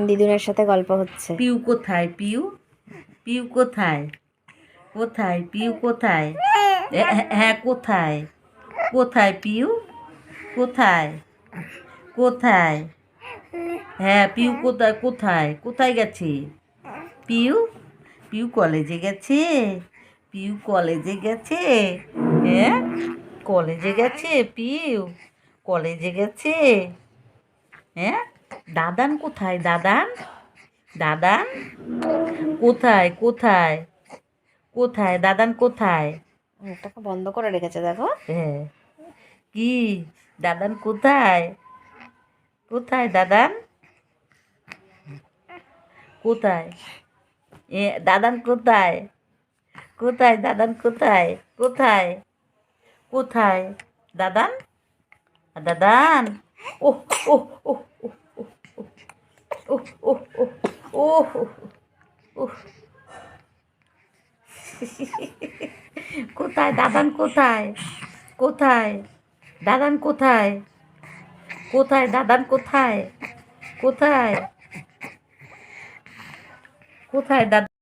দিদুনের সাথে গল্প হচ্ছে। পিউ কোথায়? পিউ পিউ কোথায়? কোথায় পিউ কোথায়? হ্যাঁ কোথায়? কোথায় পিউ? কোথায়? কোথায়? হ্যাঁ পিউ কোথায়? কোথায় কোথায় গেছে পিউ? পিউ কলেজে গেছে? পিউ কলেজে গেছে? হ্যাঁ কলেজে গেছে পিউ? কলেজে গেছে? হ্যাঁ দাদান কোথায়? দাদান দাদান কোথায়? কোথায়? কোথায় দাদান কোথায়? মুখটাকে বন্ধ করে রেখেছে দেখো। হ্যাঁ কি দাদান কোথায়? কোথায় দাদান? কোথায়? দাদান কোথায়? কোথায় দাদান? কোথায়? কোথায়? কোথায় দাদান? দাদান ওহ ওহ ওহ ওহ ওহ ওহ ওহ ওহ ওহ কোথায় দাদান? কোথায়? কোথায় দাদান? কোথায়? কোথায় দাদান? কোথায়? কোথায়? কোথায় দাদা?